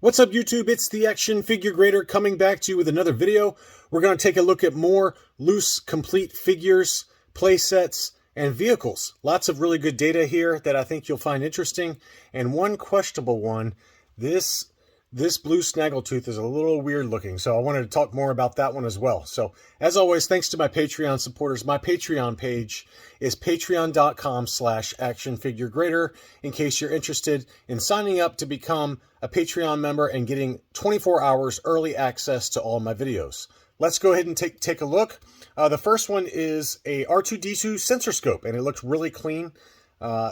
What's up, YouTube? It's the Action Figure Grader coming back to you with another video. We're going to take a look at more loose, complete figures, play sets, and vehicles. Lots of really good data here that I think you'll find interesting. And one questionable one, this blue snaggletooth is a little weird looking, so I wanted to talk more about that one as well. So, as always, thanks to my Patreon supporters. My Patreon page is patreon.com/actionfiguregrader in case you're interested in signing up to become a Patreon member and getting 24 hours early access to all my videos. Let's go ahead and take a look. The first one is a R2-D2 sensor scope, and it looks really clean.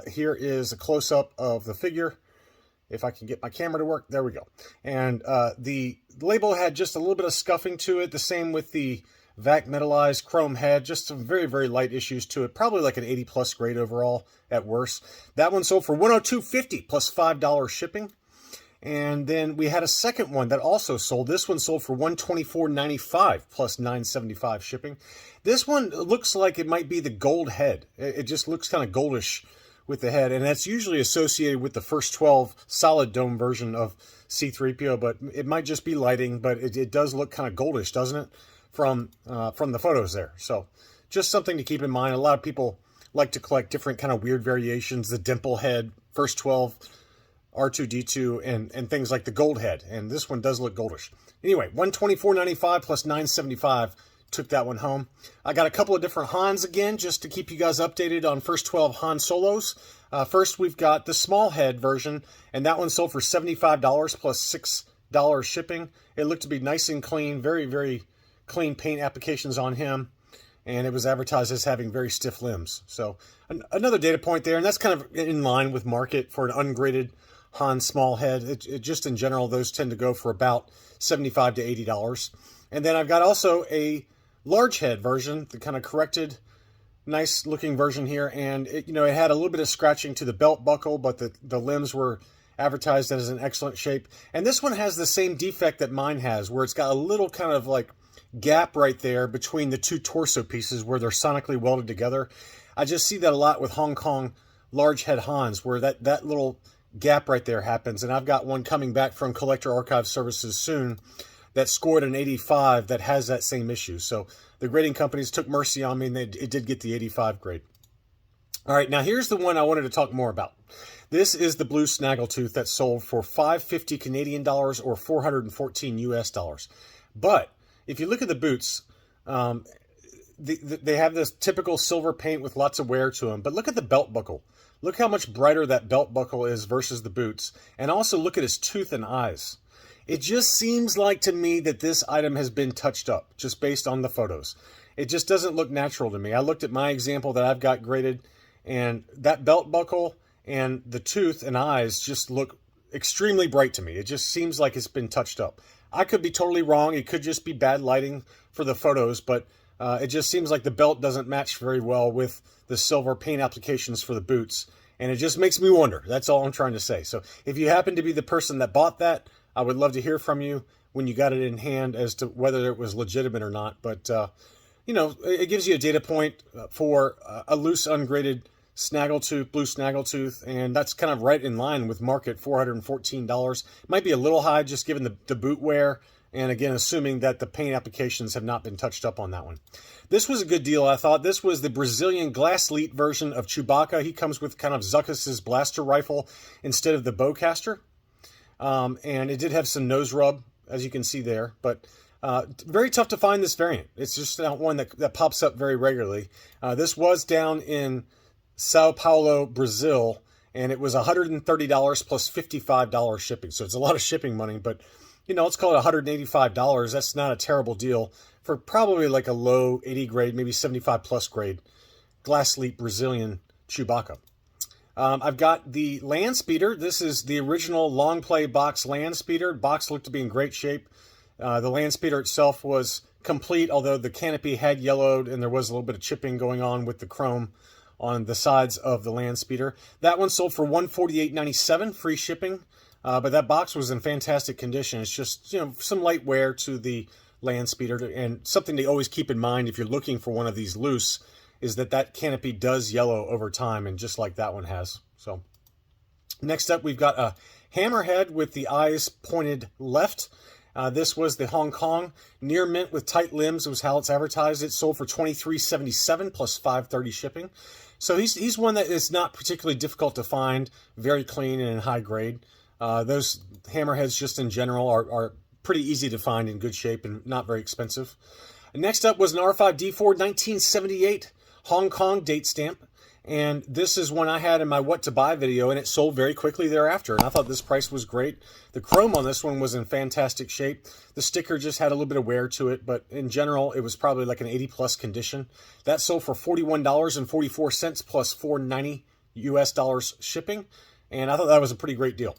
Here is a close-up of the figure. If I can get my camera to work, there we go. And the label had just a little bit of scuffing to it. The same with the vac metallized chrome head, just some very, very light issues to it. Probably like an 80+ grade overall at worst. That one sold for $102.50 plus $5 shipping. And then we had a second one that also sold. This one sold for $124.95 plus $9.75 shipping. This one looks like it might be the gold head. It just looks kind of goldish with the head, and that's usually associated with the first 12 solid dome version of C-3PO, but it might just be lighting, but it does look kind of goldish, doesn't it, from the photos there. So just something to keep in mind. A lot of people like to collect different kind of weird variations, the dimple head, first 12, R2-D2, and things like the gold head, and this one does look goldish. Anyway, $124.95 plus $9.75. Took that one home. I got a couple of different Hans again, just to keep you guys updated on first 12 Han Solos. First, we've got the small head version, and that one sold for $75 plus $6 shipping. It looked to be nice and clean, very, very clean paint applications on him, and it was advertised as having very stiff limbs. So another data point there, and that's kind of in line with market for an ungraded Han small head. It just in general, those tend to go for about $75 to $80. And then I've got also a large head version, the kind of corrected, nice looking version here, and it had a little bit of scratching to the belt buckle, but the limbs were advertised as in excellent shape. And this one has the same defect that mine has, where it's got a little kind of like gap right there between the two torso pieces where they're sonically welded together. I just see that a lot with Hong Kong large head Hans, where that little gap right there happens. And I've got one coming back from Collector Archive Services soon that scored an 85 that has that same issue. So the grading companies took mercy on me, and it did get the 85 grade. All right, now here's the one I wanted to talk more about. This is the blue snaggletooth that sold for $550 Canadian dollars or 414 US dollars. But if you look at the boots, they have this typical silver paint with lots of wear to them. But look at the belt buckle. Look how much brighter that belt buckle is versus the boots. And also look at his tooth and eyes. It just seems like to me that this item has been touched up, just based on the photos. It just doesn't look natural to me. I looked at my example that I've got graded, and that belt buckle and the tooth and eyes just look extremely bright to me. It just seems like it's been touched up. I could be totally wrong. It could just be bad lighting for the photos, but it just seems like the belt doesn't match very well with the silver paint applications for the boots, and it just makes me wonder. That's all I'm trying to say. So if you happen to be the person that bought that, I would love to hear from you when you got it in hand as to whether it was legitimate or not. But, it gives you a data point for a loose, ungraded snaggletooth, blue snaggletooth, and that's kind of right in line with market, $414. Might be a little high just given the boot wear, and again, assuming that the paint applications have not been touched up on that one. This was a good deal, I thought. This was the Brazilian glass-lead version of Chewbacca. He comes with kind of Zuckuss's blaster rifle instead of the bowcaster. And it did have some nose rub, as you can see there, but very tough to find this variant. It's just not one that pops up very regularly. This was down in Sao Paulo, Brazil, and it was $130 plus $55 shipping. So it's a lot of shipping money, but let's call it $185. That's not a terrible deal for probably like a low 80 grade, maybe 75 plus grade glass lead Brazilian Chewbacca. I've got the land speeder. This is the original long play box land speeder. Box looked to be in great shape. The land speeder itself was complete, although the canopy had yellowed and there was a little bit of chipping going on with the chrome on the sides of the land speeder. That one sold for $148.97, free shipping. But that box was in fantastic condition. It's just, some light wear to the land speeder, and something to always keep in mind if you're looking for one of these loose is that canopy does yellow over time, and just like that one has. So next up, we've got a Hammerhead with the eyes pointed left. This was the Hong Kong near mint with tight limbs was how it's advertised. It sold for $23.77 plus $5.30 shipping. So he's one that is not particularly difficult to find, very clean and in high grade. Those hammerheads just in general are pretty easy to find, in good shape, and not very expensive. Next up was an R5D4 1978 Hong Kong date stamp. And this is one I had in my what to buy video, and it sold very quickly thereafter. And I thought this price was great. The chrome on this one was in fantastic shape. The sticker just had a little bit of wear to it, but in general, it was probably like an 80+ condition. That sold for $41.44 plus $4.90 US shipping. And I thought that was a pretty great deal.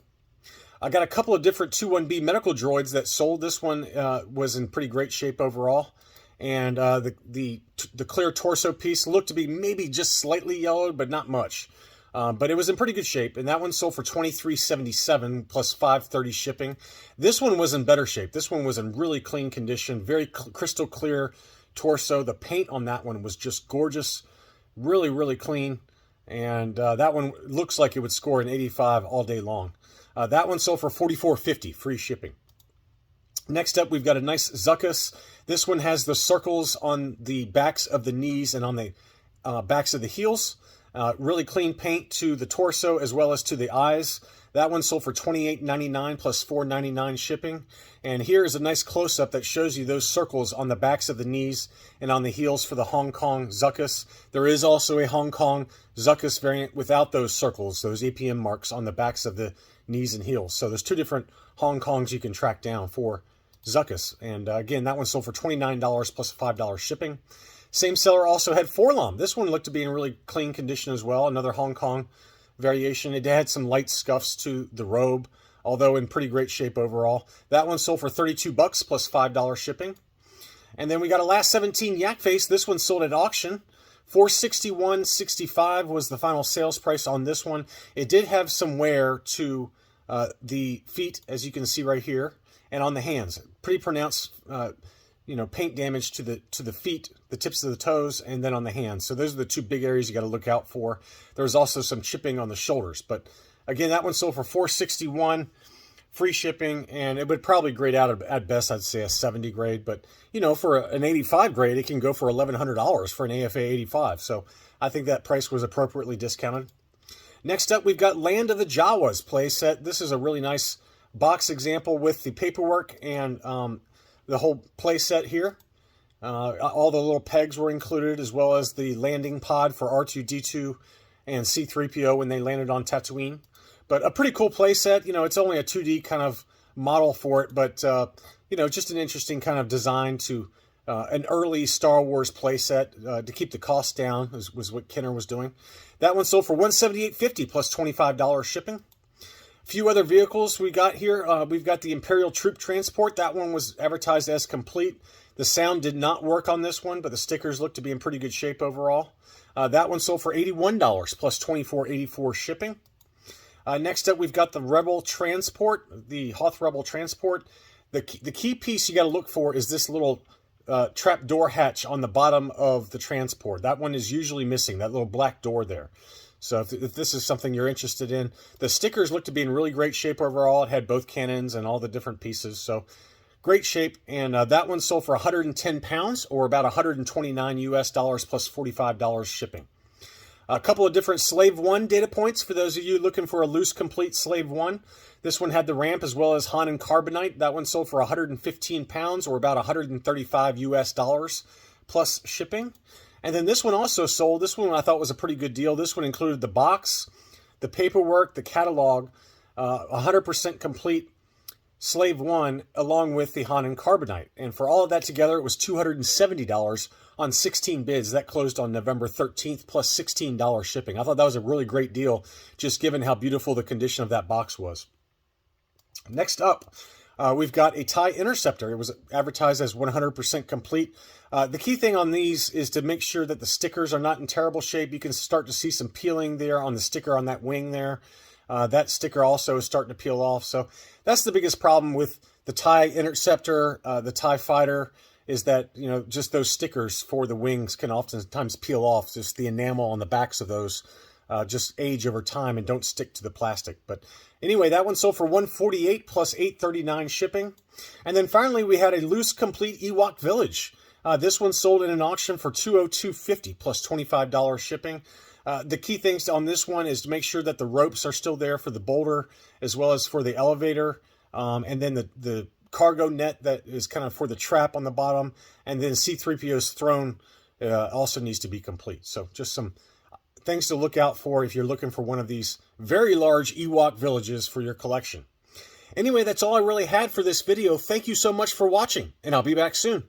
I got a couple of different 21B medical droids that sold. This one was in pretty great shape overall. And the clear torso piece looked to be maybe just slightly yellowed, but not much. But it was in pretty good shape, and that one sold for $23.77 plus $5.30 shipping. This one was in better shape. This one was in really clean condition, very crystal clear torso. The paint on that one was just gorgeous, really, really clean. And that one looks like it would score an 85 all day long. That one sold for $44.50, free shipping. Next up, we've got a nice Zuckuss. This one has the circles on the backs of the knees and on the backs of the heels. Really clean paint to the torso as well as to the eyes. That one sold for $28.99 plus $4.99 shipping. And here is a nice close-up that shows you those circles on the backs of the knees and on the heels for the Hong Kong Zuckuss. There is also a Hong Kong Zuckuss variant without those circles, those APM marks on the backs of the knees and heels. So there's two different Hong Kongs you can track down for Zuckuss. And again, that one sold for $29 plus $5 shipping. Same seller also had Forlom. This one looked to be in really clean condition as well. Another Hong Kong variation. It had some light scuffs to the robe, although in pretty great shape overall. That one sold for $32 plus $5 shipping. And then we got a last 17 Yak Face. This one sold at auction. $461.65 was the final sales price on this one. It did have some wear to the feet, as you can see right here, and on the hands. Pretty pronounced, paint damage to the feet, the tips of the toes, and then on the hands. So those are the two big areas you got to look out for. There's also some chipping on the shoulders. But again, that one sold for $461, free shipping, and it would probably grade out at best, I'd say a 70 grade. But, for an 85 grade, it can go for $1,100 for an AFA 85. So I think that price was appropriately discounted. Next up, we've got Land of the Jawas playset. This is a really nice box example with the paperwork and the whole playset here. All the little pegs were included, as well as the landing pod for R2-D2 and C-3PO when they landed on Tatooine. But a pretty cool playset. It's only a 2D kind of model for it, but just an interesting kind of design to an early Star Wars playset to keep the cost down was what Kenner was doing. That one sold for $178.50 plus $25 shipping. A few other vehicles we got here. We've got the Imperial Troop Transport. That one was advertised as complete. The sound did not work on this one, but the stickers look to be in pretty good shape overall. That one sold for $81 plus $24.84 shipping. Next up, we've got the Rebel Transport, the Hoth Rebel Transport. The key piece you got to look for is this little trap door hatch on the bottom of the transport. That one is usually missing, that little black door there. So if this is something you're interested in, the stickers look to be in really great shape overall. It had both cannons and all the different pieces. So great shape. And that one sold for 110 pounds or about $129 US plus $45 shipping. A couple of different Slave 1 data points for those of you looking for a loose, complete Slave 1. This one had the ramp as well as Han and Carbonite. That one sold for 115 pounds or about $135 US plus shipping. And then this one also sold. This one I thought was a pretty good deal. This one included the box, the paperwork, the catalog, 100% complete Slave 1 along with the Han and Carbonite. And for all of that together, it was $270 on 16 bids. That closed on November 13th plus $16 shipping. I thought that was a really great deal, just given how beautiful the condition of that box was. Next up, we've got a TIE Interceptor. It was advertised as 100% complete. The key thing on these is to make sure that the stickers are not in terrible shape. You can start to see some peeling there on the sticker on that wing there. That sticker also is starting to peel off. So that's the biggest problem with the TIE Interceptor, the TIE Fighter, is that, just those stickers for the wings can oftentimes peel off. Just the enamel on the backs of those just age over time and don't stick to the plastic. But anyway, that one sold for $148 plus $8.39 shipping. And then finally, we had a loose complete Ewok Village. This one sold in an auction for $202.50 plus $25 shipping. The key things on this one is to make sure that the ropes are still there for the boulder as well as for the elevator. And then the cargo net that is kind of for the trap on the bottom. And then C-3PO's throne also needs to be complete. So just some things to look out for if you're looking for one of these very large Ewok villages for your collection. Anyway, that's all I really had for this video. Thank you so much for watching, and I'll be back soon.